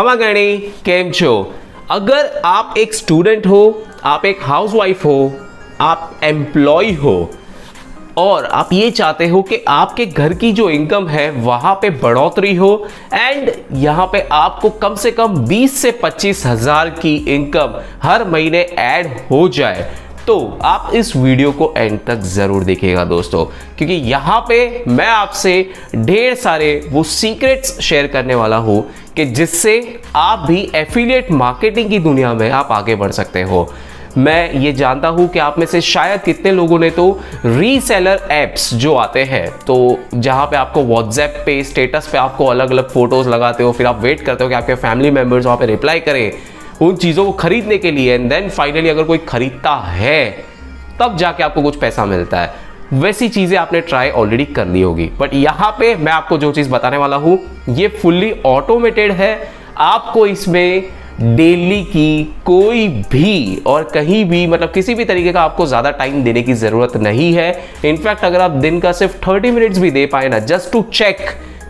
खमा गणी केम छो। अगर आप एक स्टूडेंट हो, आप एक हाउसवाइफ हो, आप एम्प्लॉय हो और आप ये चाहते हो कि आपके घर की जो इनकम है वहां पे बढ़ोतरी हो एंड यहां पे आपको कम से कम 20 से 25 हजार की इनकम हर महीने ऐड हो जाए, तो आप इस वीडियो को एंड तक जरूर देखिएगा दोस्तों, क्योंकि यहां पे मैं आपसे ढेर सारे वो सीक्रेट्स शेयर करने वाला हूं कि जिससे आप भी एफिलिएट मार्केटिंग की दुनिया में आप आगे बढ़ सकते हो। मैं ये जानता हूं कि आप में से शायद कितने लोगों ने तो रीसेलर एप्स जो आते हैं, तो जहां पे आपको व्हाट्सएप पे स्टेटस पे आपको अलग अलग फोटोज लगाते हो, फिर आप वेट करते हो कि आपके फैमिली मेंबर्स वहां पे रिप्लाई करें उन चीज़ों को खरीदने के लिए, एंड देन फाइनली अगर कोई खरीदता है तब जाके आपको कुछ पैसा मिलता है। वैसी चीज़ें आपने ट्राई ऑलरेडी कर ली होगी, बट यहाँ पे मैं आपको जो चीज़ बताने वाला हूँ ये फुल्ली ऑटोमेटेड है। आपको इसमें डेली की कोई भी और कहीं भी मतलब किसी भी तरीके का आपको ज़्यादा टाइम देने की ज़रूरत नहीं है। इनफैक्ट अगर आप दिन का सिर्फ 30 मिनट्स भी दे पाए ना, जस्ट टू चेक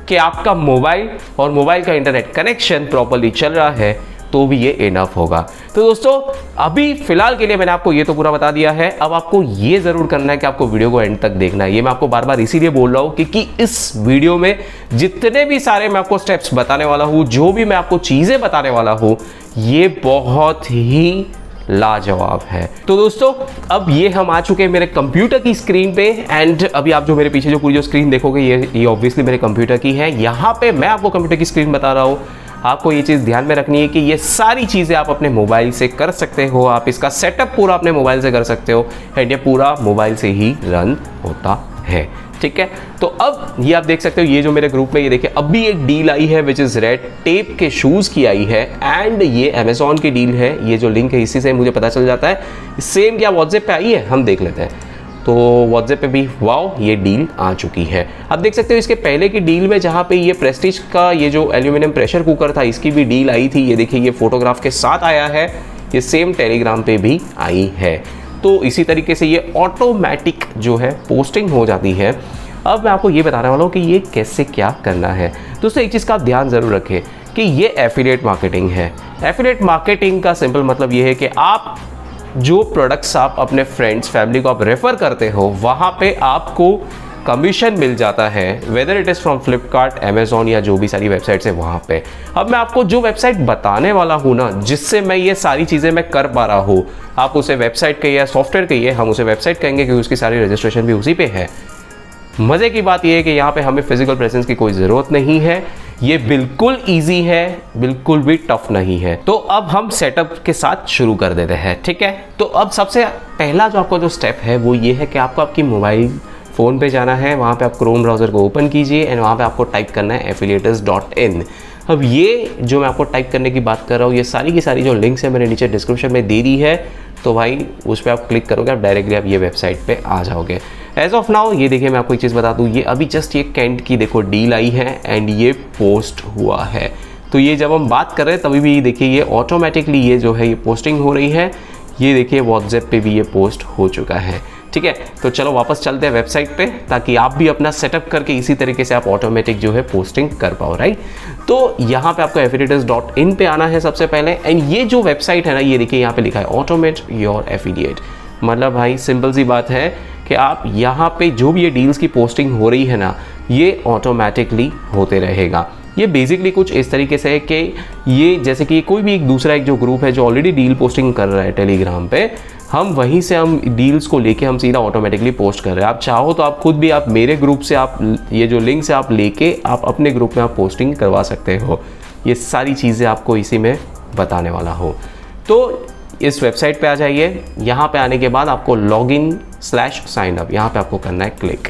कि आपका मोबाइल और मोबाइल का इंटरनेट कनेक्शन प्रॉपरली चल रहा है, तो भी ये इनफ होगा। तो दोस्तों अभी फिलहाल के लिए मैंने आपको ये तो पूरा बता दिया है। अब आपको ये जरूर करना है कि आपको वीडियो को एंड तक देखना है। ये मैं आपको बार बार इसीलिए बोल रहा हूँ क्योंकि इस वीडियो में जितने भी सारे मैं आपको स्टेप्स बताने वाला हूँ, जो भी मैं आपको चीजें बताने वाला हूँ, ये बहुत ही लाजवाब है। तो दोस्तों अब ये हम आ चुके हैं मेरे कंप्यूटर की स्क्रीन पे, एंड अभी आप जो मेरे पीछे जो पूरी जो स्क्रीन देखोगे ये ऑब्वियसली मेरे कंप्यूटर की है। यहाँ पे मैं आपको कंप्यूटर की स्क्रीन बता रहा हूँ। आपको ये चीज़ ध्यान में रखनी है कि ये सारी चीज़ें आप अपने मोबाइल से कर सकते हो। आप इसका सेटअप पूरा अपने मोबाइल से कर सकते हो एंड ये पूरा मोबाइल से ही रन होता है, ठीक है। तो अब ये आप देख सकते हो, ये जो मेरे ग्रुप में ये देखिए अभी एक डील आई है विच इज़ रेड टेप के शूज़ की आई है, एंड ये अमेजोन की डील है। ये जो लिंक है इसी से मुझे पता चल जाता है। सेम क्या व्हाट्सएप पे आई है, हम देख लेते हैं। तो व्हाट्सएप पे भी वाओ ये डील आ चुकी है। आप देख सकते हो इसके पहले की डील में जहाँ पे ये प्रेस्टीज का ये जो एल्यूमिनियम प्रेशर कुकर था, इसकी भी डील आई थी। ये देखिए ये फोटोग्राफ के साथ आया है, ये सेम टेलीग्राम पे भी आई है। तो इसी तरीके से ये ऑटोमेटिक जो है पोस्टिंग हो जाती है। अब मैं आपको ये बताने वाला हूँ कि ये कैसे क्या करना है। दोस्तों एक चीज़ का आप ध्यान ज़रूर रखें कि ये एफिलिएट मार्केटिंग है। एफिलिएट मार्केटिंग का सिंपल मतलब ये है कि आप जो प्रोडक्ट्स आप अपने फ्रेंड्स फैमिली को आप रेफर करते हो, वहाँ पे आपको कमीशन मिल जाता है, whether it is from Flipkart, Amazon या जो भी सारी वेबसाइट्स है वहाँ पे। अब मैं आपको जो वेबसाइट बताने वाला हूँ ना, जिससे मैं ये सारी चीज़ें मैं कर पा रहा हूँ, आप उसे वेबसाइट कहिए या सॉफ्टवेयर कहिए, हम उसे वेबसाइट कहेंगे क्योंकि उसकी सारी रजिस्ट्रेशन भी उसी पे है। मज़े की बात यह है कि यहाँ पे हमें फिजिकल प्रेजेंस की कोई ज़रूरत नहीं है। ये बिल्कुल इजी है, बिल्कुल भी टफ नहीं है। तो अब हम सेटअप के साथ शुरू कर देते हैं, ठीक है। तो अब सबसे पहला जो आपका जो स्टेप है वो ये है कि आपको आपकी मोबाइल फ़ोन पे जाना है, वहाँ पे आप क्रोम ब्राउज़र को ओपन कीजिए एंड वहाँ पे आपको टाइप करना है affiliators.in। अब ये जो मैं आपको टाइप करने की बात कर रहा हूँ, ये सारी की सारी जो लिंक्स है मैंने नीचे डिस्क्रिप्शन में दे दी है, तो भाई उस पर आप क्लिक करोगे, आप डायरेक्टली आप ये वेबसाइट पे आ जाओगे। एज ऑफ नाउ ये देखिए मैं आपको एक चीज़ बता दूँ, ये अभी जस्ट ये कैंट की देखो डील आई है एंड ये पोस्ट हुआ है। तो ये जब हम बात कर रहे हैं तभी भी देखिए ये ऑटोमेटिकली ये जो है ये पोस्टिंग हो रही है। ये देखिए व्हाट्सएप पे भी ये पोस्ट हो चुका है, ठीक है। तो चलो वापस चलते हैं वेबसाइट पे, ताकि आप भी अपना सेटअप करके इसी तरीके से आप ऑटोमेटिक जो है पोस्टिंग कर पाओ, राइट। तो यहाँ पे आपको affiliators.in पे आना है सबसे पहले, एंड ये जो वेबसाइट है ना, ये देखिए यहाँ पे लिखा है ऑटोमेट योर एफिलिएट। मतलब भाई सिंपल सी बात है कि आप यहाँ पे जो भी ये डील्स की पोस्टिंग हो रही है ना, ये ऑटोमेटिकली होते रहेगा। ये बेसिकली कुछ इस तरीके से है कि ये जैसे कि कोई भी एक दूसरा एक जो ग्रुप है जो ऑलरेडी डील पोस्टिंग कर रहा है टेलीग्राम पे, हम वहीं से हम डील्स को लेके हम सीधा ऑटोमेटिकली पोस्ट कर रहे हैं। आप चाहो तो आप खुद भी आप मेरे ग्रुप से आप ये जो लिंक से आप लेके आप अपने ग्रुप में आप पोस्टिंग करवा सकते हो। ये सारी चीज़ें आपको इसी में बताने वाला हो। तो इस वेबसाइट पे आ जाइए। यहाँ पे आने के बाद आपको login/signup यहाँ पे आपको करना है क्लिक।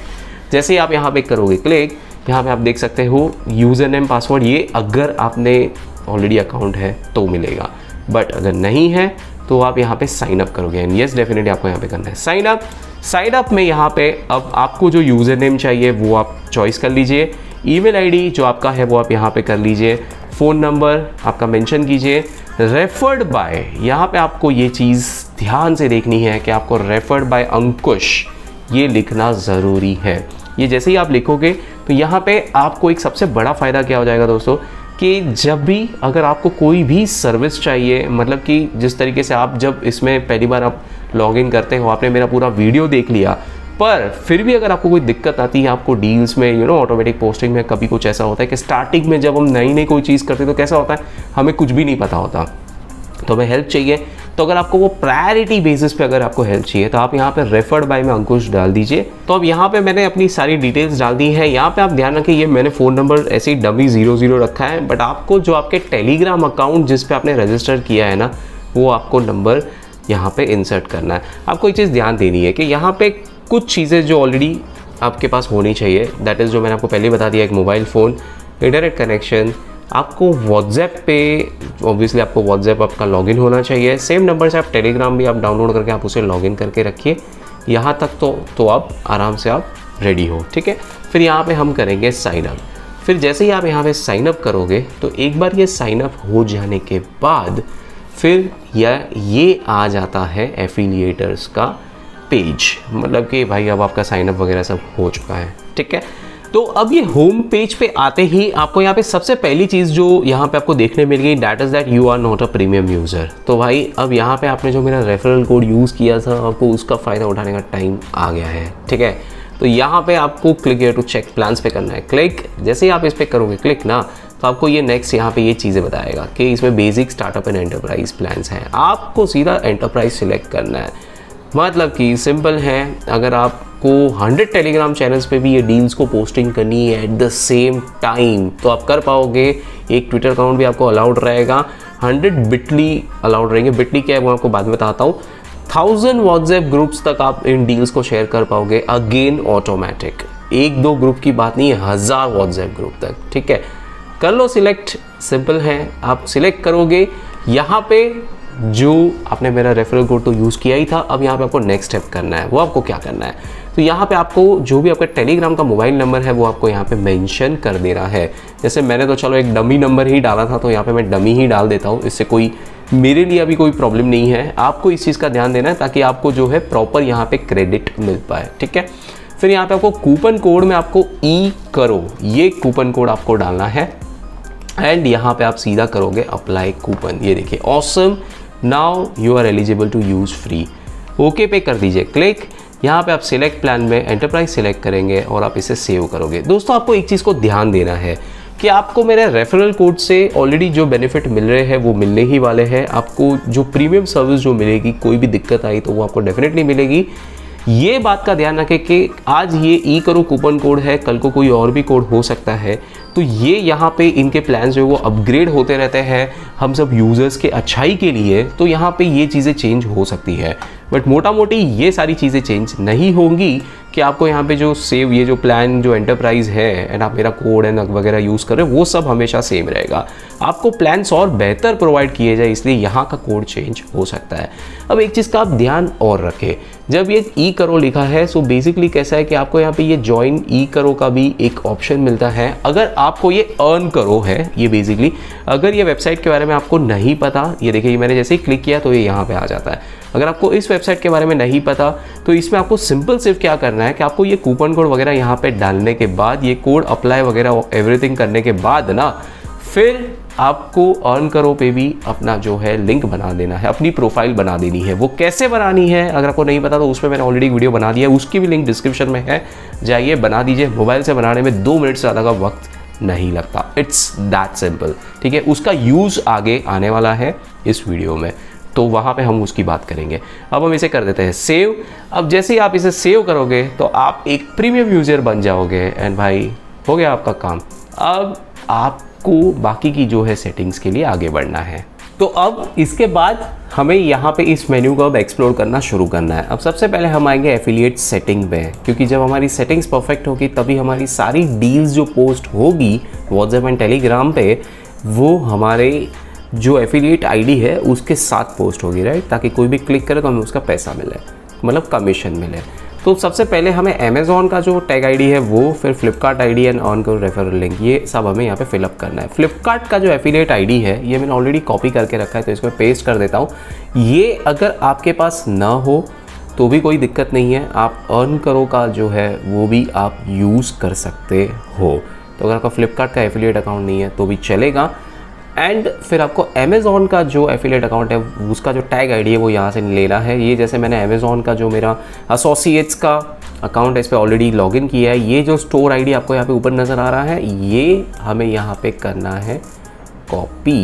जैसे ही आप यहाँ पे करोगे क्लिक, यहाँ पे आप देख सकते हो यूज़र नेम पासवर्ड, ये अगर आपने ऑलरेडी अकाउंट है तो मिलेगा, बट अगर नहीं है तो आप यहाँ पे साइन अप करोगे एंड यस डेफिनेटली आपको यहाँ पे करना है साइन अप। साइन अप में यहाँ पे अब आपको जो यूज़र नेम चाहिए वो आप चॉइस कर लीजिए, ईमेल आईडी जो आपका है वो आप यहाँ पे कर लीजिए, फ़ोन नंबर आपका मेंशन कीजिए, रेफर्ड बाय यहाँ पे आपको ये चीज़ ध्यान से देखनी है कि आपको रेफर्ड बाय अंकुश ये लिखना ज़रूरी है। ये जैसे ही आप लिखोगे तो यहाँ पे आपको एक सबसे बड़ा फ़ायदा क्या हो जाएगा दोस्तों कि जब भी अगर आपको कोई भी सर्विस चाहिए, मतलब कि जिस तरीके से आप जब इसमें पहली बार आप लॉगिन करते हो, आपने मेरा पूरा वीडियो देख लिया, पर फिर भी अगर आपको कोई दिक्कत आती है आपको डील्स में, ऑटोमेटिक पोस्टिंग में, कभी कुछ ऐसा होता है कि स्टार्टिंग में जब हम नई नई कोई चीज़ करते हैं तो कैसा होता है, हमें कुछ भी नहीं पता होता, तो हमें हेल्प चाहिए। तो अगर आपको वो प्रायोरिटी बेसिस पे अगर आपको हेल्प चाहिए तो आप यहाँ पे रेफर्ड बाय में अंकुश डाल दीजिए। तो अब यहाँ पे मैंने अपनी सारी डिटेल्स डाल दी है। यहाँ पे आप ध्यान रखें, ये मैंने फ़ोन नंबर ऐसे ही डमी 00 रखा है, बट आपको जो आपके टेलीग्राम अकाउंट जिस पे आपने रजिस्टर किया है ना, वो आपको नंबर यहाँ पे इंसर्ट करना है। आपको एक चीज़ ध्यान देनी है कि यहाँ पे कुछ चीज़ें जो ऑलरेडी आपके पास होनी चाहिए, दैट इज़ जो मैंने आपको पहले बता दिया, एक मोबाइल फ़ोन, इंटरनेट कनेक्शन, आपको व्हाट्सएप पे ऑब्वियसली आपको व्हाट्सएप आपका लॉगिन होना चाहिए। सेम नंबर से आप टेलीग्राम भी आप डाउनलोड करके आप उसे लॉगिन करके रखिए। यहाँ तक तो आप आराम से आप रेडी हो, ठीक है। फिर यहाँ पे हम करेंगे साइन अप। फिर जैसे ही आप यहाँ पे साइन अप करोगे तो एक बार ये साइन अप हो जाने के बाद फिर ये आ जाता है एफिलिएटर्स का पेज, मतलब कि भाई अब आपका साइन अप वगैरह सब हो चुका है, ठीक है। तो अब ये होम पेज पे आते ही आपको यहाँ पे सबसे पहली चीज़ जो यहाँ पे आपको देखने मिल गई, that is that you are not a premium user. तो भाई अब यहाँ पे आपने जो मेरा रेफरल कोड यूज़ किया था, आपको उसका फ़ायदा उठाने का टाइम आ गया है, ठीक है। तो यहाँ पे आपको click here to check plans पे करना है, क्लिक। जैसे ही आप इस पर करोगे क्लिक ना, तो आपको ये नेक्स्ट यहाँ पे ये चीज़ें बताएगा कि इसमें basic, startup and enterprise plans हैं। आपको सीधा एंटरप्राइज सिलेक्ट करना है, मतलब कि सिंपल है। अगर आपको 100 टेलीग्राम चैनल्स पे भी ये डील्स को पोस्टिंग करनी है एट द सेम टाइम तो आप कर पाओगे। एक ट्विटर अकाउंट भी आपको अलाउड रहेगा, 100 बिटली अलाउड रहेंगे। बिटली क्या है वो आपको बाद में बताता हूँ। 1000 व्हाट्सएप ग्रुप्स तक आप इन डील्स को शेयर कर पाओगे, अगेन ऑटोमेटिक। 1-2 ग्रुप की बात नहीं है, 1000 व्हाट्सएप ग्रुप तक, ठीक है। कर लो सिलेक्ट, सिंपल है। आप सिलेक्ट करोगे, यहाँ पे जो आपने मेरा रेफरल कोड तो यूज़ किया ही था, अब यहाँ पे आपको नेक्स्ट स्टेप करना है। वो आपको क्या करना है, तो यहाँ पे आपको जो भी आपका टेलीग्राम का मोबाइल नंबर है वो आपको यहाँ पे मेंशन कर देना है। जैसे मैंने तो चलो एक डमी नंबर ही डाला था, तो यहाँ पे मैं डमी ही डाल देता हूँ। इससे कोई मेरे लिए अभी कोई प्रॉब्लम नहीं है। आपको इस चीज़ का ध्यान देना है ताकि आपको जो है प्रॉपर यहाँ पे क्रेडिट मिल पाए, ठीक है। फिर यहाँ पे आपको कूपन कोड में आपको ई करो, ये कूपन कोड आपको डालना है एंड यहाँ पे आप सीधा करोगे अप्लाई कूपन। ये देखिए, awesome, now you are eligible to use free. Okay पे कर दीजिए क्लिक। यहाँ पे आप सिलेक्ट प्लान में एंटरप्राइज सिलेक्ट करेंगे और आप इसे सेव करोगे। दोस्तों आपको एक चीज़ को ध्यान देना है कि आपको मेरे रेफरल कोड से ऑलरेडी जो बेनिफिट मिल रहे हैं वो मिलने ही वाले हैं। आपको जो प्रीमियम सर्विस जो मिलेगी, कोई भी दिक्कत आई तो वो आपको डेफिनेटली मिलेगी। ये बात का ध्यान रखें कि आज ये ई करो कूपन कोड है, कल को कोई और भी कोड हो सकता है। तो ये यहाँ पे इनके प्लान्स जो है वो अपग्रेड होते रहते हैं हम सब यूज़र्स के अच्छाई के लिए। तो यहाँ पे ये चीज़ें चेंज हो सकती है, बट मोटा मोटी ये सारी चीज़ें चेंज नहीं होंगी कि आपको यहाँ पे जो सेव, ये जो प्लान जो एंटरप्राइज है एंड आप मेरा कोड एंड वगैरह यूज़ कर रहे हो वो सब हमेशा सेम रहेगा। आपको प्लान्स और बेहतर प्रोवाइड किए जाए इसलिए यहाँ का कोड चेंज हो सकता है। अब एक चीज़ का आप ध्यान और रखें, जब ये ई करो लिखा है सो बेसिकली कैसा है कि आपको यहाँ पे ये ज्वाइन ई करो का भी एक ऑप्शन मिलता है। अगर आपको ये अर्न करो है, ये बेसिकली अगर ये वेबसाइट के बारे में आपको नहीं पता, ये देखिए मैंने जैसे ही क्लिक किया तो ये यहाँ पे आ जाता है। अगर आपको इस वेबसाइट के बारे में नहीं पता तो इसमें आपको सिंपल सिर्फ क्या करना है कि आपको ये कूपन कोड वगैरह यहाँ पे डालने के बाद, ये कोड अप्लाई वगैरह एवरीथिंग करने के बाद ना, फिर आपको अर्न करो पे भी अपना जो है लिंक बना देना है, अपनी प्रोफाइल बना देनी है। वो कैसे बनानी है अगर आपको नहीं पता तो उस पर मैंने ऑलरेडी वीडियो बना दिया है, उसकी भी लिंक डिस्क्रिप्शन में है, जाइए बना दीजिए। मोबाइल से बनाने में 2 मिनट से ज़्यादा का वक्त नहीं लगता, इट्स दैट सिंपल, ठीक है। उसका यूज़ आगे आने वाला है इस वीडियो में, तो वहाँ पे हम उसकी बात करेंगे। अब हम इसे कर देते हैं सेव। अब जैसे ही आप इसे सेव करोगे तो आप एक प्रीमियम यूज़र बन जाओगे एंड भाई हो गया आपका काम। अब आपको बाकी की जो है सेटिंग्स के लिए आगे बढ़ना है। तो अब इसके बाद हमें यहाँ पे इस मेन्यू को अब एक्सप्लोर करना शुरू करना है। अब सबसे पहले हम आएंगे एफिलिएट सेटिंग पे, क्योंकि जब हमारी सेटिंग्स परफेक्ट होगी तभी हमारी सारी डील्स जो पोस्ट होगी व्हाट्सएप एंड टेलीग्राम पे वो हमारे जो एफिलिएट आईडी है उसके साथ पोस्ट होगी, राइट, ताकि कोई भी क्लिक करे तो हमें उसका पैसा मिले, मतलब कमीशन मिले। तो सबसे पहले हमें अमेज़ॉन का जो टैग आईडी है वो, फिर फ्लिपकार्ट आईडी एंड ऑन करो रेफरल लिंक, ये सब हमें यहाँ पे फिलअप करना है। फ्लिपकार्ट का जो एफिलिएट आईडी है ये मैंने ऑलरेडी कॉपी करके रखा है तो इसमें पेस्ट कर देता हूँ। ये अगर आपके पास ना हो तो भी कोई दिक्कत नहीं है, आप अर्न करो का जो है वो भी आप यूज़ कर सकते हो, तो अगर आपका फ्लिपकार्ट का एफिलिएट अकाउंट नहीं है तो भी चलेगा। एंड फिर आपको अमेज़ॉन का जो एफिलिएट अकाउंट है उसका जो टैग आईडी है वो यहाँ से लेना है। ये जैसे मैंने अमेज़ॉन का जो मेरा एसोसिएट्स का अकाउंट है इस पर ऑलरेडी लॉगिन किया है। ये जो स्टोर आईडी आपको यहाँ पे ऊपर नज़र आ रहा है ये हमें यहाँ पे करना है कॉपी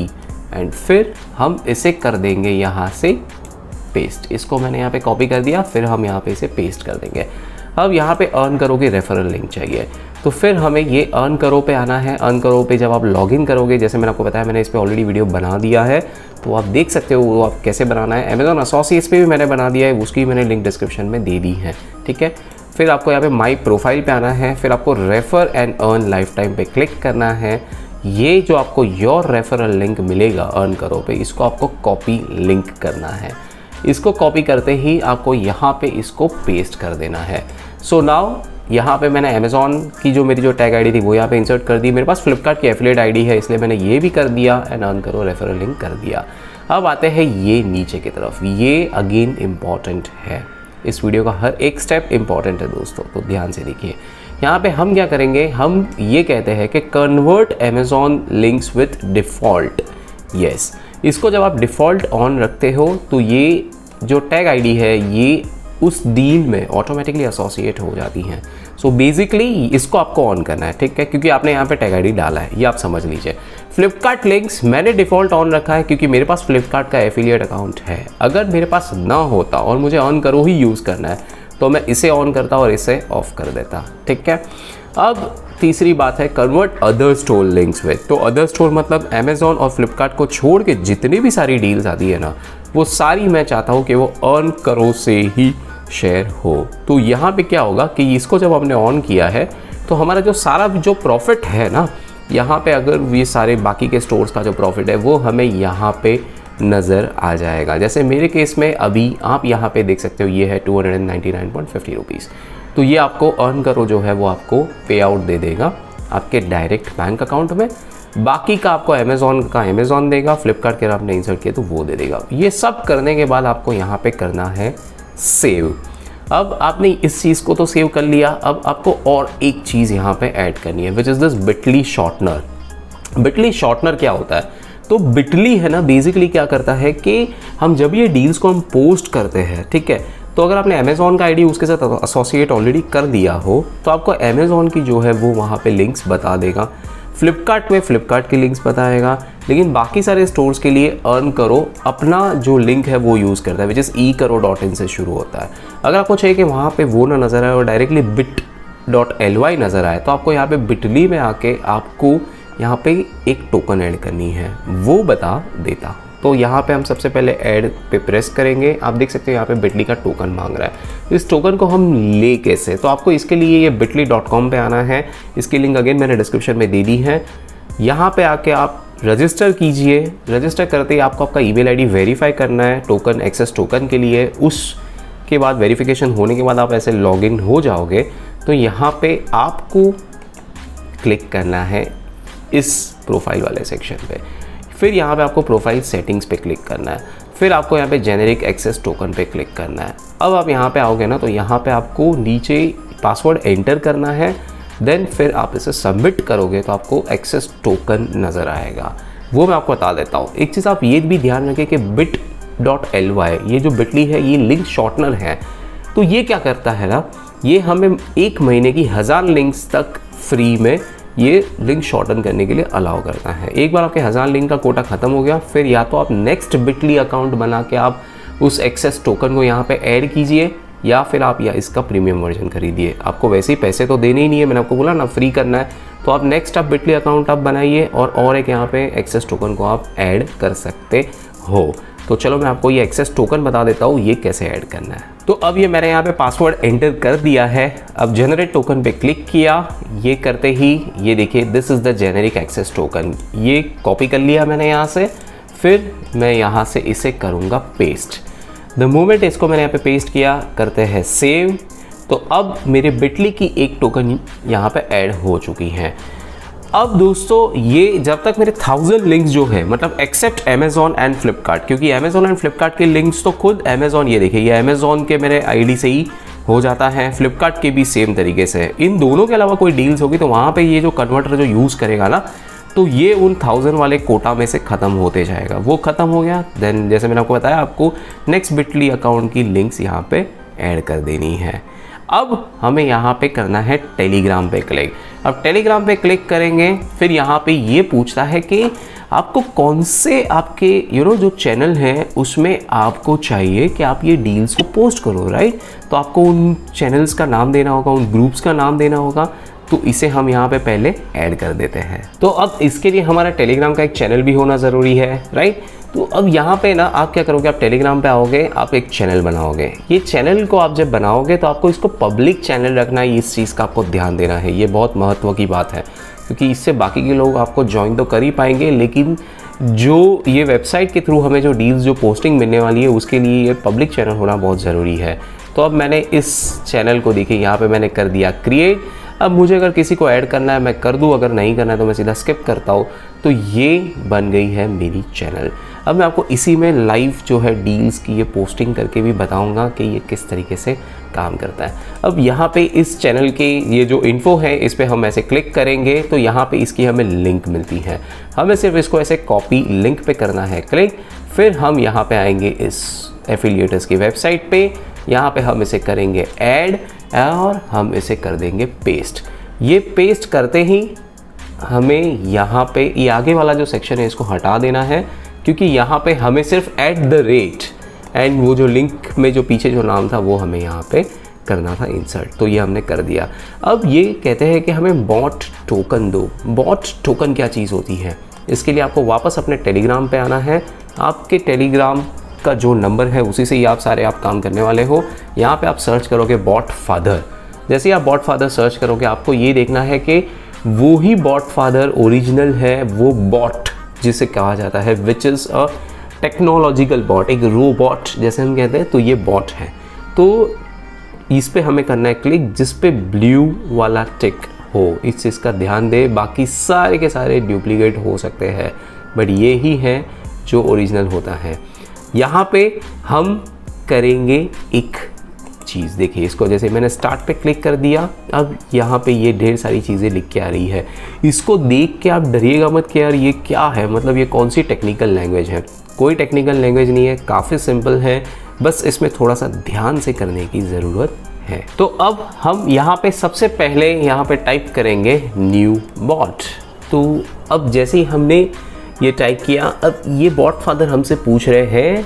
एंड फिर हम इसे कर देंगे यहाँ से पेस्ट। इसको मैंने यहाँ पे कॉपी कर दिया, फिर हम यहाँ पे इसे पेस्ट कर देंगे। अब यहाँ पे अर्न करो के रेफरल लिंक चाहिए, तो फिर हमें ये अर्न करो पे आना है। अर्न करो पे जब आप लॉगिन करोगे, जैसे मैंने आपको बताया मैंने इस पर ऑलरेडी वीडियो बना दिया है, तो आप देख सकते हो वो आप कैसे बनाना है। अमेज़ॉन एसोसिएट्स पे भी मैंने बना दिया है, उसकी मैंने लिंक डिस्क्रिप्शन में दे दी है, ठीक है। फिर आपको यहाँ पे माई प्रोफाइल पे आना है, फिर आपको refer and earn life time पे क्लिक करना है। ये जो आपको योर रेफरल लिंक मिलेगा अर्न करो पे, इसको आपको कॉपी लिंक करना है। इसको कॉपी करते ही आपको यहाँ पे इसको पेस्ट कर देना है। सो नाउ यहाँ पे मैंने अमेज़ॉन की जो मेरी जो टैग आईडी थी वो यहाँ पे इंसर्ट कर दी। मेरे पास फ्लिपकार्ट की एफिलिएट आईडी है इसलिए मैंने ये भी कर दिया एंड अर्न करो रेफरल लिंक कर दिया। अब आते हैं ये नीचे की तरफ, ये अगेन इम्पॉर्टेंट है, इस वीडियो का हर एक स्टेप इम्पॉर्टेंट है दोस्तों, तो ध्यान से देखिए। यहाँ पे हम क्या करेंगे, हम ये कहते हैं कि convert Amazon links with default. Yes, इसको जब आप डिफ़ॉल्ट ऑन रखते हो तो ये जो टैग आईडी है ये उस डील में ऑटोमेटिकली एसोसिएट हो जाती हैं। सो बेसिकली इसको आपको ऑन करना है, ठीक है, क्योंकि आपने यहाँ पे टैग आईडी डाला है, ये आप समझ लीजिए। फ्लिपकार्ट लिंक्स मैंने डिफ़ॉल्ट ऑन रखा है क्योंकि मेरे पास फ्लिपकार्ट का एफिलिएट अकाउंट है। अगर मेरे पास ना होता और मुझे ऑन करो ही यूज़ करना है तो मैं इसे ऑन करता और इसे ऑफ कर देता, ठीक है। अब तीसरी बात है convert other store links with. तो अदर स्टोर मतलब अमेज़ॉन और फ्लिपकार्ट को छोड़ के जितनी भी सारी डील्स आती है ना, वो सारी मैं चाहता हूँ कि वो अर्न करो से ही शेयर हो। तो यहाँ पे क्या होगा कि इसको जब हमने ऑन किया है तो हमारा जो सारा जो प्रॉफिट है ना, यहाँ पे अगर ये सारे बाकी के स्टोर्स का जो प्रॉफिट है वो हमें यहाँ पे नज़र आ जाएगा। जैसे मेरे केस में अभी आप यहाँ पे देख सकते हो ये है 299.50 रुपीज़। तो ये आपको अर्न करो जो है वो आपको पे आउट दे देगा आपके डायरेक्ट बैंक अकाउंट में। बाकी का आपको अमेज़ॉन का अमेज़ॉन देगा, फ्लिपकार्ट के आपने इंसर्ट किया तो वो दे देगा। ये सब करने के बाद आपको यहाँ पे करना है सेव। अब आपने इस चीज़ को तो सेव कर लिया, अब आपको और एक चीज़ यहाँ पे ऐड करनी है which is this Bitly shortener. Bitly shortener क्या होता है, तो बिटली है ना बेसिकली क्या करता है कि हम जब ये डील्स को हम पोस्ट करते हैं, ठीक है, तो अगर आपने अमेज़ॉन का आईडी उसके साथ एसोसिएट ऑलरेडी कर दिया हो तो आपको अमेज़ॉन की जो है वो वहाँ पे लिंक्स बता देगा, फ्लिपकार्ट में फ्लिपकार्ट की लिंक्स बताएगा, लेकिन बाकी सारे स्टोर्स के लिए अर्न करो अपना जो लिंक है वो यूज़ करता है विच इज़ ekaro.in से शुरू होता है। अगर आपको चाहिए कि वहाँ पे वो ना नज़र आए और डायरेक्टली bit.ly नज़र आए तो आपको यहाँ पे बिटली में आके आपको यहाँ पे एक टोकन ऐड करनी है, वो बता देता। तो यहाँ पे हम सबसे पहले ऐड पे प्रेस करेंगे, आप देख सकते हो यहाँ पे बिटली का टोकन मांग रहा है। इस टोकन को हम ले कैसे, तो आपको इसके लिए ये bitly.com पे आना है, इसकी लिंक अगेन मैंने डिस्क्रिप्शन में दे दी है। यहाँ पे आके आप रजिस्टर कीजिए, रजिस्टर करते ही आपको आपका ईमेल आईडी वेरीफाई करना है टोकन एक्सेस टोकन के लिए। उसके बाद वेरिफिकेशन होने के बाद आप ऐसे लॉगिन हो जाओगे तो यहाँ पे आपको क्लिक करना है इस प्रोफाइल वाले सेक्शन पे, फिर यहाँ पे आपको प्रोफाइल सेटिंग्स पे क्लिक करना है, फिर आपको यहाँ पे जेनेरिक एक्सेस टोकन पे क्लिक करना है। अब आप यहाँ पे आओगे ना तो यहाँ पे आपको नीचे पासवर्ड एंटर करना है, देन फिर आप इसे सबमिट करोगे तो आपको एक्सेस टोकन नज़र आएगा, वो मैं आपको बता देता हूँ। एक चीज़ आप ये भी ध्यान रखें कि bit.ly ये जो बिटली है ये लिंक शॉर्टनर है। तो ये क्या करता है ना, ये हमें 1 महीने की 1000 लिंक्स तक फ्री में ये लिंक शॉर्टन करने के लिए अलाउ करता है। एक बार आपके 1000 लिंक का कोटा ख़त्म हो गया, फिर या तो आप नेक्स्ट बिटली अकाउंट बना के आप उस एक्सेस टोकन को यहाँ पे ऐड कीजिए या फिर आप या इसका प्रीमियम वर्जन खरीदिए। आपको वैसे ही पैसे तो देने ही नहीं है, मैंने आपको बोला ना फ्री करना है, तो आप नेक्स्ट आप बिटली अकाउंट आप बनाइए और एक यहाँ पे एक्सेस टोकन को आप ऐड कर सकते हो। तो चलो मैं आपको ये एक्सेस टोकन बता देता हूँ ये कैसे ऐड करना है। तो अब ये मैंने यहाँ पे पासवर्ड एंटर कर दिया है, अब जनरेट टोकन पे क्लिक किया, ये करते ही ये देखिए this is the generic access token, ये कॉपी कर लिया मैंने यहाँ से, फिर मैं यहाँ से इसे करूँगा पेस्ट। द मोमेंट इसको मैंने यहाँ पे पेस्ट किया, करते हैं सेव, तो अब मेरे बिटली की एक टोकन यहाँ पे ऐड हो चुकी हैं। अब दोस्तों ये जब तक मेरे 1000 लिंक्स जो है मतलब एक्सेप्ट अमेज़ॉन एंड फ्लिपकार्ट, क्योंकि अमेज़ॉन एंड फ्लिपकार्ट के लिंक्स तो खुद अमेज़ॉन, ये देखिए ये अमेज़ॉन के मेरे आईडी से ही हो जाता है। फ्लिपकार्ट के भी सेम तरीके से। इन दोनों के अलावा कोई डील्स होगी तो वहाँ पे ये जो कन्वर्टर जो यूज़ करेगा ना, तो ये उन 1000 वाले कोटा में से ख़त्म होते जाएगा। वो ख़त्म हो गया, देन जैसे मैंने आपको बताया, आपको नेक्स्ट बिटली अकाउंट की लिंक्स यहाँ पे ऐड कर देनी है। अब हमें यहाँ पे करना है टेलीग्राम पे क्लिक। अब टेलीग्राम पे क्लिक करेंगे, फिर यहाँ पे ये पूछता है कि आपको कौन से आपके जो चैनल हैं उसमें आपको चाहिए कि आप ये डील्स को पोस्ट करो, राइट। तो आपको उन चैनल्स का नाम देना होगा, उन ग्रुप्स का नाम देना होगा। तो इसे हम यहाँ पे पहले ऐड कर देते हैं। तो अब इसके लिए हमारा टेलीग्राम का एक चैनल भी होना ज़रूरी है, राइट। तो अब यहाँ पे ना आप क्या करोगे, आप टेलीग्राम पे आओगे, आप एक चैनल बनाओगे। ये चैनल को आप जब बनाओगे तो आपको इसको पब्लिक चैनल रखना है। इस चीज़ का आपको ध्यान देना है, ये बहुत महत्व की बात है, क्योंकि इससे बाकी के लोग आपको ज्वाइन तो कर ही पाएंगे, लेकिन जो ये वेबसाइट के थ्रू हमें जो डील्स जो पोस्टिंग मिलने वाली है उसके लिए ये पब्लिक चैनल होना बहुत ज़रूरी है। तो अब मैंने इस चैनल को देखिए यहाँ पे मैंने कर दिया क्रिएट। अब मुझे अगर किसी को ऐड करना है मैं कर दूँ, अगर नहीं करना है तो मैं सीधा स्किप करता हूँ। तो ये बन गई है मेरी चैनल। अब मैं आपको इसी में लाइव जो है डील्स की ये पोस्टिंग करके भी बताऊंगा कि ये किस तरीके से काम करता है। अब यहाँ पे इस चैनल के ये जो इन्फो है इस पर हम ऐसे क्लिक करेंगे तो यहाँ पे इसकी हमें लिंक मिलती है। हमें सिर्फ इसको ऐसे कॉपी लिंक पे करना है क्लिक। फिर हम यहाँ पे आएंगे इस एफिलिएटर्स की वेबसाइट पे, यहाँ पे हम इसे करेंगे ऐड और हम इसे कर देंगे पेस्ट। ये पेस्ट करते ही हमें यहाँ पे ये आगे वाला जो सेक्शन है इसको हटा देना है, क्योंकि यहाँ पे हमें सिर्फ @ एंड वो जो लिंक में जो पीछे जो नाम था वो हमें यहाँ पे करना था इंसर्ट। तो ये हमने कर दिया। अब ये कहते हैं कि हमें बॉट टोकन दो। बॉट टोकन क्या चीज़ होती है, इसके लिए आपको वापस अपने टेलीग्राम पे आना है। आपके टेलीग्राम का जो नंबर है उसी से ही आप सारे काम करने वाले हो। यहाँ पे आप सर्च करोगे बॉट फादर। जैसे ही आप बॉट फादर सर्च करोगे आपको ये देखना है कि वो ही बॉट फादर ओरिजिनल है, वो बॉट जिसे कहा जाता है which is a technological bot, एक रोबोट जैसे हम कहते हैं, तो ये बॉट है। तो इस पे हमें करना है क्लिक, जिस पे ब्लू वाला टिक हो। इस चीज़ का ध्यान दे, बाकी सारे के सारे डुप्लीकेट हो सकते हैं, बट ये ही है जो ओरिजिनल होता है। यहाँ पे हम करेंगे एक चीज़, देखिए इसको जैसे मैंने स्टार्ट पे क्लिक कर दिया। अब यहाँ पे ये ढेर सारी चीज़ें लिख के आ रही है। इसको देख के आप डरिएगा मत कि यार ये क्या है, मतलब ये कौन सी टेक्निकल लैंग्वेज है। कोई टेक्निकल लैंग्वेज नहीं है, काफ़ी सिंपल है, बस इसमें थोड़ा सा ध्यान से करने की ज़रूरत है। तो अब हम यहाँ पे सबसे पहले यहाँ पे टाइप करेंगे न्यू बॉट। तो अब जैसे ही हमने ये टाइप किया, अब ये बॉट फादर हमसे पूछ रहे हैं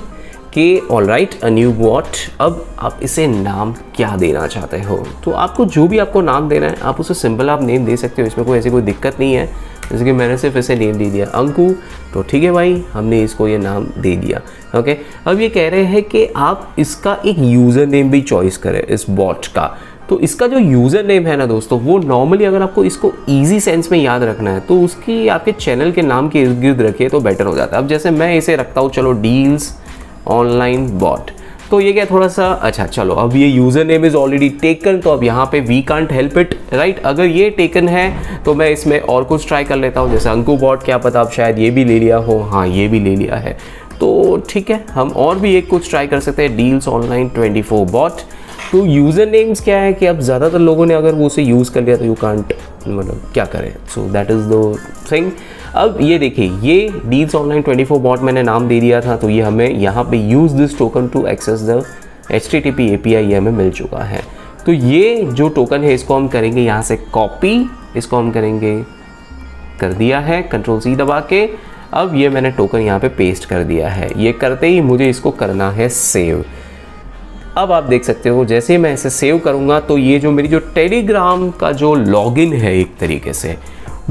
कि ऑलराइट अ न्यू बॉट, अब आप इसे नाम क्या देना चाहते हो। तो आपको जो भी आपको नाम देना है आप उसे सिंपल आप नेम दे सकते हो, इसमें कोई ऐसी कोई दिक्कत नहीं है। जैसे कि मैंने सिर्फ इसे नेम दे दिया अंकु, तो ठीक है भाई, हमने इसको ये नाम दे दिया। ओके, अब ये कह रहे हैं कि आप इसका एक यूज़र नेम भी चॉइस करें इस बॉट का। तो इसका जो यूज़र नेम है ना दोस्तों, वो नॉर्मली अगर आपको इसको ईजी सेंस में याद रखना है तो उसकी आपके चैनल के नाम के इर्द गिर्द रखिए तो बेटर हो जाता है। अब जैसे मैं इसे रखता हूँ, चलो डील्स ऑनलाइन बॉट, तो ये क्या थोड़ा सा अच्छा, चलो अब ये user name is already taken, तो अब यहाँ पे we can't help it, right. अगर ये टेकन है तो मैं इसमें और कुछ ट्राई कर लेता हूँ, जैसे अंकु बॉट, क्या पता आप शायद ये भी ले लिया हो। हाँ, ये भी ले लिया है, तो ठीक है, हम और भी एक कुछ ट्राई कर सकते हैं, डील्स ऑनलाइन 24 बॉट। तो यूज़र नेम्स क्या है कि अब ज़्यादातर लोगों ने अगर वो उसे यूज़ कर लिया तो यू कांट, मतलब क्या करें, so that is the thing. अब ये देखिए, ये डील्स ऑनलाइन 24 बॉट मैंने नाम दे दिया था, तो ये हमें यहाँ पे use this token to access the HTTP API ये हमें मिल चुका है। तो ये जो टोकन है इसको हम करेंगे यहाँ से कॉपी, इसको हम करेंगे, कर दिया है Ctrl+C दबा के। अब ये मैंने टोकन यहाँ पे पेस्ट कर दिया है। ये करते ही मुझे इसको करना है सेव। अब आप देख सकते हो जैसे मैं इसे सेव करूँगा तो ये जो मेरी जो टेलीग्राम का जो लॉगिन है एक तरीके से,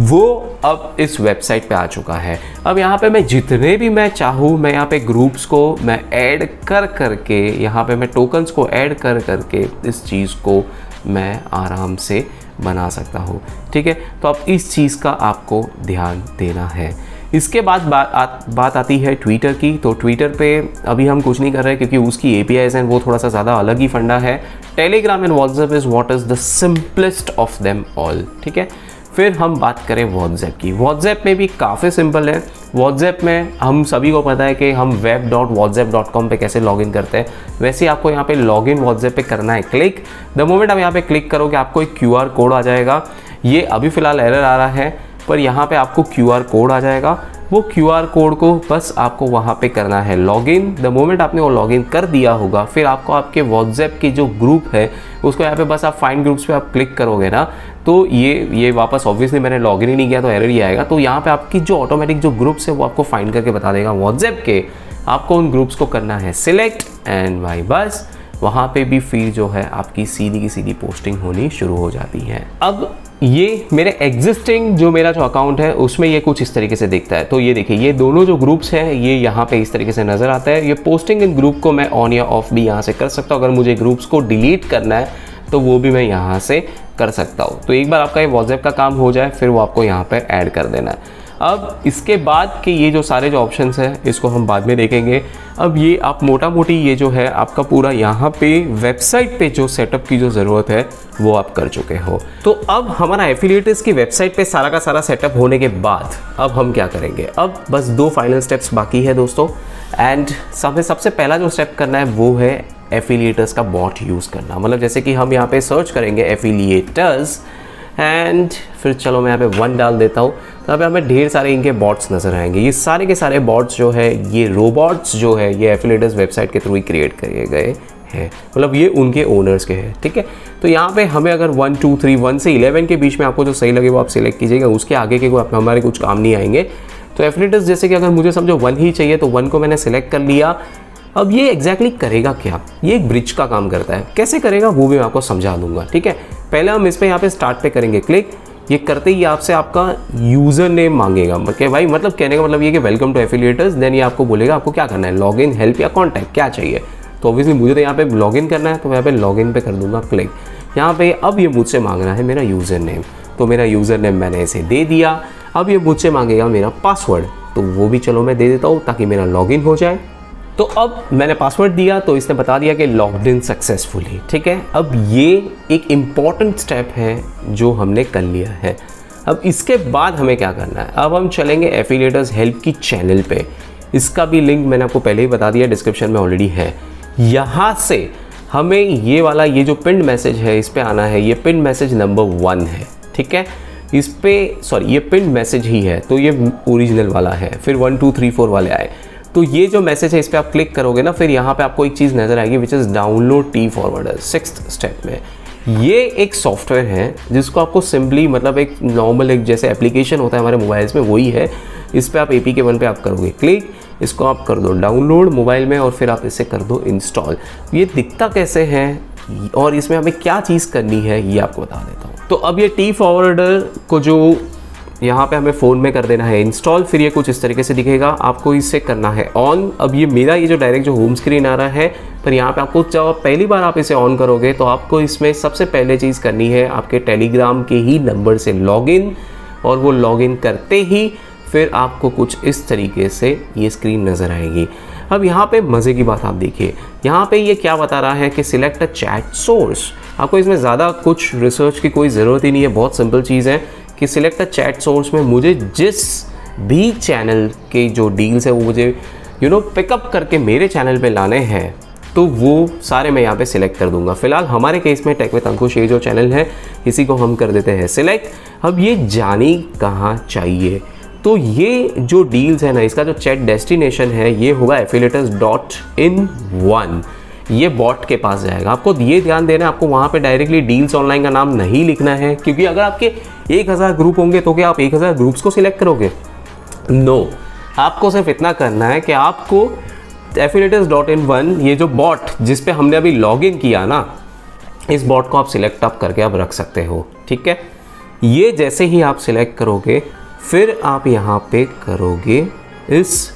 वो अब इस वेबसाइट पे आ चुका है। अब यहाँ पे मैं जितने भी मैं चाहूँ, मैं यहाँ पे ग्रुप्स को मैं ऐड कर करके, यहाँ पे मैं टोकन्स को ऐड कर करके इस चीज़ को मैं आराम से बना सकता हूँ, ठीक है। तो अब इस चीज़ का आपको ध्यान देना है। इसके बाद बात आती है ट्विटर की। तो ट्विटर पे अभी हम कुछ नहीं कर रहे क्योंकि उसकी APIs हैं, वो थोड़ा सा ज़्यादा अलग ही फंडा है। Telegram and WhatsApp is what is the simplest of them all, ठीक है। फिर हम बात करें व्हाट्सएप की। व्हाट्सएप में भी काफ़ी सिंपल है। व्हाट्सएप में हम सभी को पता है कि हम web.whatsapp.com पे कैसे लॉगिन करते हैं, वैसे आपको यहाँ पे लॉगिन व्हाट्सएप पे करना है क्लिक। द मोमेंट आप यहाँ पे क्लिक करोगे आपको एक QR कोड आ जाएगा। ये अभी फ़िलहाल एरर आ रहा है, पर यहाँ पे आपको QR कोड आ जाएगा। वो QR कोड को बस आपको वहाँ पे करना है लॉगिन। द मोमेंट आपने वो लॉगिन कर दिया होगा, फिर आपको आपके व्हाट्सएप की जो ग्रुप है उसको यहाँ पे बस आप फाइंड ग्रुप्स पे आप क्लिक करोगे ना, तो ये वापस ऑब्वियसली मैंने लॉगिन ही नहीं किया तो एरर ही आएगा। तो यहाँ पे आपकी जो ऑटोमेटिक जो ग्रुप्स है वो आपको फाइंड करके बता देगा व्हाट्सएप के। आपको उन ग्रुप्स को करना है सिलेक्ट एंड भाई बस वहाँ पे भी फिर जो है आपकी सीधी की सीधी पोस्टिंग होनी शुरू हो जाती है। अब ये मेरे एग्जिस्टिंग जो मेरा जो अकाउंट है उसमें ये कुछ इस तरीके से दिखता है। तो ये देखिए ये दोनों जो ग्रुप्स हैं ये यहाँ पे इस तरीके से नज़र आता है। ये पोस्टिंग इन ग्रुप को मैं ऑन या ऑफ भी यहाँ से कर सकता हूँ। अगर मुझे ग्रुप्स को डिलीट करना है तो वो भी मैं यहाँ से कर सकता हूँ। तो एक बार आपका ये व्हाट्सएप का काम हो जाए फिर वो आपको यहाँ पे ऐड कर देना है। अब इसके बाद के ये जो सारे जो ऑप्शंस हैं इसको हम बाद में देखेंगे। अब ये आप मोटा मोटी ये जो है आपका पूरा यहाँ पे वेबसाइट पे जो सेटअप की जो ज़रूरत है वो आप कर चुके हो। तो अब हमारा एफिलिएट्स की वेबसाइट पे सारा का सारा सेटअप होने के बाद अब हम क्या करेंगे, अब बस 2 फाइनल स्टेप्स बाकी है दोस्तों। एंड सबसे पहला जो स्टेप करना है वो है एफिलिएट्स का बॉट यूज़ करना। मतलब जैसे कि हम यहाँ पे सर्च करेंगे एफिलिएट्स एंड फिर चलो मैं यहाँ पे 1 डाल देता हूँ, तो यहाँ पे हमें ढेर सारे इनके बॉट्स नज़र आएंगे। ये सारे के सारे बॉट्स जो है ये रोबोट्स जो है ये एफिलिएट्स वेबसाइट के थ्रू ही क्रिएट किए गए हैं, मतलब ये उनके ओनर्स के हैं, ठीक है। तो यहाँ पे हमें अगर 1 2 3 1 से 11 के बीच में आपको जो सही लगे वो आप सिलेक्ट कीजिएगा, उसके आगे के कोई हमारे कुछ काम नहीं आएंगे। तो एफिलिएट्स जैसे कि अगर मुझे समझो 1 ही चाहिए तो 1 को मैंने सिलेक्ट कर लिया। अब ये एग्जैक्टली करेगा क्या, ये एक ब्रिज का काम करता है, कैसे करेगा वो भी मैं आपको समझा दूंगा, ठीक है। पहले हम इस पे यहाँ पे स्टार्ट पे करेंगे क्लिक। ये करते ही आपसे आपका यूज़र नेम मांगेगा कि भाई मतलब कहने का मतलब ये कि वेलकम टू एफिलिएट्स। देन ये आपको बोलेगा आपको क्या करना है, लॉगिन, हेल्प या कॉन्टैक्ट क्या चाहिए। तो ऑब्वियसली मुझे तो यहाँ पे लॉगिन करना है तो मैं यहाँ पे लॉगिन पे कर दूंगा क्लिक। यहाँ पे अब ये मुझसे मांगना है मेरा यूज़र नेम, तो मेरा यूज़र नेम मैंने इसे दे दिया। अब ये मुझसे मांगेगा मेरा पासवर्ड, तो वो भी चलो मैं दे देता हूँ ताकि मेरा लॉगिन हो जाए। तो अब मैंने पासवर्ड दिया तो इसने बता दिया कि लॉग्ड इन सक्सेसफुली, ठीक है। अब ये एक इम्पॉर्टेंट स्टेप है जो हमने कर लिया है। अब इसके बाद हमें क्या करना है, अब हम चलेंगे एफिलिएट्स हेल्प की चैनल पे। इसका भी लिंक मैंने आपको पहले ही बता दिया, डिस्क्रिप्शन में ऑलरेडी है। यहाँ से हमें ये वाला ये जो पिन मैसेज है इस पर आना है। ये पिन मैसेज नंबर 1 है, ठीक है। इस पे ये पिन मैसेज ही है तो ये ओरिजिनल वाला है। फिर 1 2 3 4 वाले आए, तो ये जो मैसेज है इस पर आप क्लिक करोगे ना, फिर यहाँ पे आपको एक चीज़ नज़र आएगी which is download T forwarder 6th step में। ये एक सॉफ्टवेयर है जिसको आपको सिंपली मतलब एक नॉर्मल एक जैसे एप्लीकेशन होता है हमारे मोबाइल्स में वही है। इस पर आप APK 1 पे आप करोगे क्लिक, इसको आप कर दो डाउनलोड मोबाइल में और फिर आप इसे कर दो इंस्टॉल। ये दिखता कैसे है और इसमें हमें क्या चीज़ करनी है ये आपको बता देता हूँ। तो अब ये टी फॉरवर्डर को जो यहाँ पे हमें फ़ोन में कर देना है इंस्टॉल। फिर ये कुछ इस तरीके से दिखेगा, आपको इसे करना है ऑन। अब ये मेरा ये जो डायरेक्ट जो होम स्क्रीन आ रहा है, पर यहाँ पे आपको जब पहली बार आप इसे ऑन करोगे तो आपको इसमें सबसे पहले चीज़ करनी है आपके टेलीग्राम के ही नंबर से लॉगिन, और वो लॉगिन करते ही फिर आपको कुछ इस तरीके से ये स्क्रीन नज़र आएगी। अब यहाँ पे मज़े की बात आप देखिए, यहाँ पे ये क्या बता रहा है कि सिलेक्ट अ चैट सोर्स। आपको इसमें ज़्यादा कुछ रिसर्च की कोई ज़रूरत ही नहीं है, बहुत सिंपल चीज़ है कि सिलेक्ट अ चैट सोर्स में मुझे जिस भी चैनल के जो डील्स है वो मुझे पिकअप करके मेरे चैनल पे लाने हैं तो वो सारे मैं यहाँ पे सिलेक्ट कर दूंगा। फिलहाल हमारे केस में टेक विद अंकुश ये जो चैनल है इसी को हम कर देते हैं सिलेक्ट। अब ये जानी कहाँ चाहिए, तो ये जो डील्स है ना इसका जो चैट डेस्टिनेशन है ये होगा affiliates.in1। ये बॉट के पास जाएगा। आपको ये ध्यान देना है आपको वहाँ पे डायरेक्टली डील्स ऑनलाइन का नाम नहीं लिखना है, क्योंकि अगर आपके 1000 ग्रुप होंगे तो क्या आप 1000 ग्रुप्स को सिलेक्ट करोगे? नो, आपको सिर्फ इतना करना है कि आपको affiliates.in1 ये जो बॉट जिस पे हमने अभी लॉगिन किया ना, इस बॉट को आप सिलेक्ट अप करके आप रख सकते हो, ठीक है। ये जैसे ही आप सिलेक्ट करोगे फिर आप यहाँ पे करोगे इस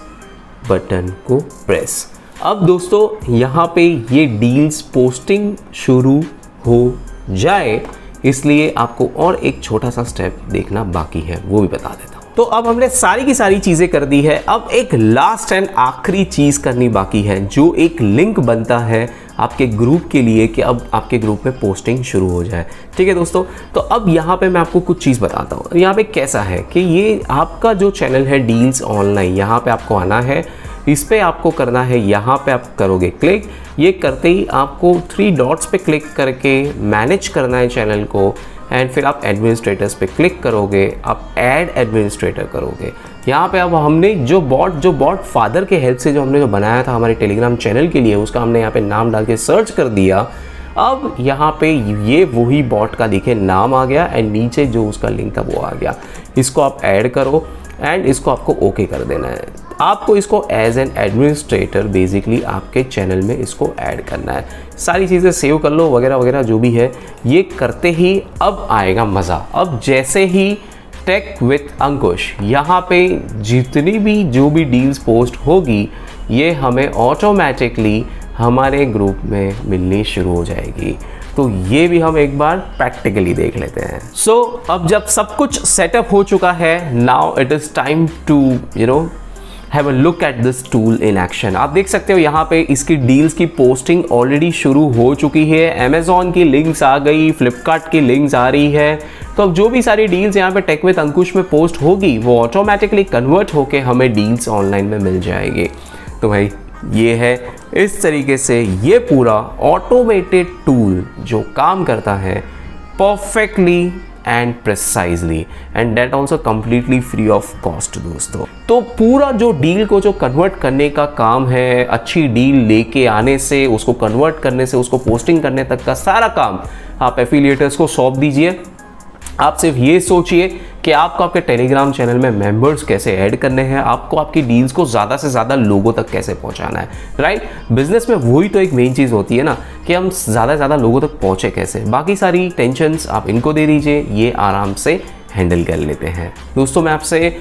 बटन को प्रेस। अब दोस्तों यहाँ पे ये डील्स पोस्टिंग शुरू हो जाए, इसलिए आपको और एक छोटा सा स्टेप देखना बाकी है, वो भी बता देता हूँ। तो अब हमने सारी की सारी चीज़ें कर दी है। अब एक लास्ट एंड आखिरी चीज़ करनी बाकी है, जो एक लिंक बनता है आपके ग्रुप के लिए कि अब आपके ग्रुप में पोस्टिंग शुरू हो जाए। ठीक है दोस्तों, तो अब यहाँ पे मैं आपको कुछ चीज़ बताता हूँ। यहाँ पे कैसा है कि ये आपका जो चैनल है डील्स ऑनलाइन, यहाँ पे आपको आना है, इस पे आपको करना है, यहाँ पे आप करोगे क्लिक। ये करते ही आपको 3 डॉट्स पे क्लिक करके मैनेज करना है चैनल को, एंड फिर आप एडमिनिस्ट्रेटर्स पे क्लिक करोगे, आप ऐड एडमिनिस्ट्रेटर करोगे। यहाँ पे अब हमने जो बॉट फादर के हेल्प से जो हमने बनाया था हमारे टेलीग्राम चैनल के लिए, उसका हमने यहाँ पे नाम डाल के सर्च कर दिया। अब यहाँ पे ये वही बॉट का दिखे नाम आ गया, एंड नीचे जो उसका लिंक था वो आ गया। इसको आप ऐड करो एंड इसको आपको ओके कर देना है। आपको इसको एज एन एडमिनिस्ट्रेटर बेसिकली आपके चैनल में इसको ऐड करना है। सारी चीज़ें सेव कर लो वगैरह वगैरह जो भी है। ये करते ही अब आएगा मज़ा। अब जैसे ही टेक विथ अंकुश यहाँ पे जितनी भी जो भी डील्स पोस्ट होगी, ये हमें ऑटोमेटिकली हमारे ग्रुप में मिलनी शुरू हो जाएगी। तो ये भी हम एक बार प्रैक्टिकली देख लेते हैं। सो अब जब सब कुछ सेटअप हो चुका है, now it is time to have a look at this tool in action. आप देख सकते हो यहाँ पे इसकी डील्स की पोस्टिंग ऑलरेडी शुरू हो चुकी है। अमेजॉन की लिंक्स आ गई, फ्लिपकार्ट की लिंक्स आ रही है। तो अब जो भी सारी डील्स यहाँ पे टेक विद अंकुश में पोस्ट होगी, वो ऑटोमेटिकली कन्वर्ट होके हमें डील्स ऑनलाइन में मिल जाएगी। तो भाई ये है इस तरीके से ये पूरा ऑटोमेटेड टूल जो काम करता है perfectly and precisely, and that also completely free of cost दोस्तों। तो पूरा जो डील को जो कन्वर्ट करने का काम है, अच्छी डील लेके आने से, उसको कन्वर्ट करने से, उसको पोस्टिंग करने तक का सारा काम आप एफिलिएटर्स को सौंप दीजिए। आप सिर्फ ये सोचिए कि आपको आपके टेलीग्राम चैनल में मेंबर्स कैसे ऐड करने हैं, आपको आपकी डील्स को ज़्यादा से ज़्यादा लोगों तक कैसे पहुंचाना है, राइट। बिजनेस में वही तो एक मेन चीज़ होती है ना कि हम ज़्यादा से ज़्यादा लोगों तक पहुंचे कैसे। बाकी सारी टेंशन्स आप इनको दे दीजिए, ये आराम से हैंडल कर लेते हैं। दोस्तों मैं आपसे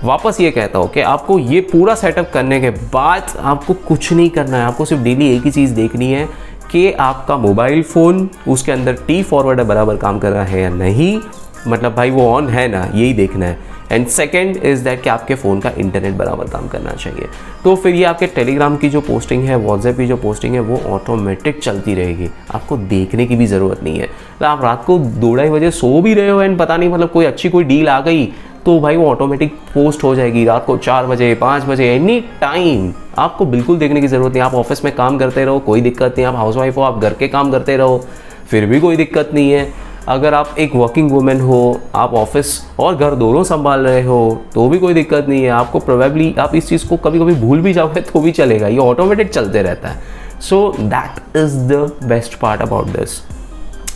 वापस ये कहता हूँ कि आपको ये पूरा सेटअप करने के बाद आपको कुछ नहीं करना है। आपको सिर्फ डेली एक ही चीज़ देखनी है कि आपका मोबाइल फ़ोन उसके अंदर टी फॉरवर्डर बराबर काम कर रहा है या नहीं, मतलब भाई वो ऑन है ना, यही देखना है। एंड सेकेंड इज़ दैट कि आपके फ़ोन का इंटरनेट बराबर काम करना चाहिए। तो फिर ये आपके टेलीग्राम की जो पोस्टिंग है, व्हाट्सएप की जो पोस्टिंग है, वो ऑटोमेटिक चलती रहेगी। आपको देखने की भी ज़रूरत नहीं है। तो आप रात को 2-2:30 बजे सो भी रहे हो एंड पता नहीं मतलब कोई अच्छी कोई डील आ गई, तो भाई वो ऑटोमेटिक पोस्ट हो जाएगी रात को 4 बजे 5 बजे एनी टाइम। आपको बिल्कुल देखने की ज़रूरत नहीं। आप ऑफिस में काम करते रहो, कोई दिक्कत नहीं। आप हाउसवाइफ हो, आप घर के काम करते रहो, फिर भी कोई दिक्कत नहीं है। अगर आप एक वर्किंग वुमेन हो, आप ऑफिस और घर दोनों संभाल रहे हो, तो भी कोई दिक्कत नहीं है। आपको प्रोबेबली आप इस चीज़ को कभी कभी भूल भी जाओगे तो भी चलेगा, ये ऑटोमेटिक चलते रहता है। So that is the best part about this.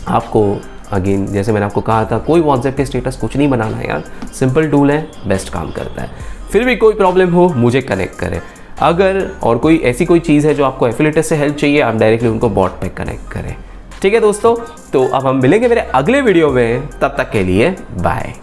आपको अगेन जैसे मैंने आपको कहा था, कोई व्हाट्सएप के स्टेटस कुछ नहीं बनाना है यार, सिंपल टूल है, बेस्ट काम करता है। फिर भी कोई प्रॉब्लम हो मुझे कनेक्ट करें। अगर और कोई ऐसी कोई चीज़ है जो आपको एफिलिएटर से हेल्प चाहिए, आप डायरेक्टली उनको बॉट पे कनेक्ट करें। ठीक है दोस्तों, तो अब हम मिलेंगे मेरे अगले वीडियो में, तब तक के लिए बाय।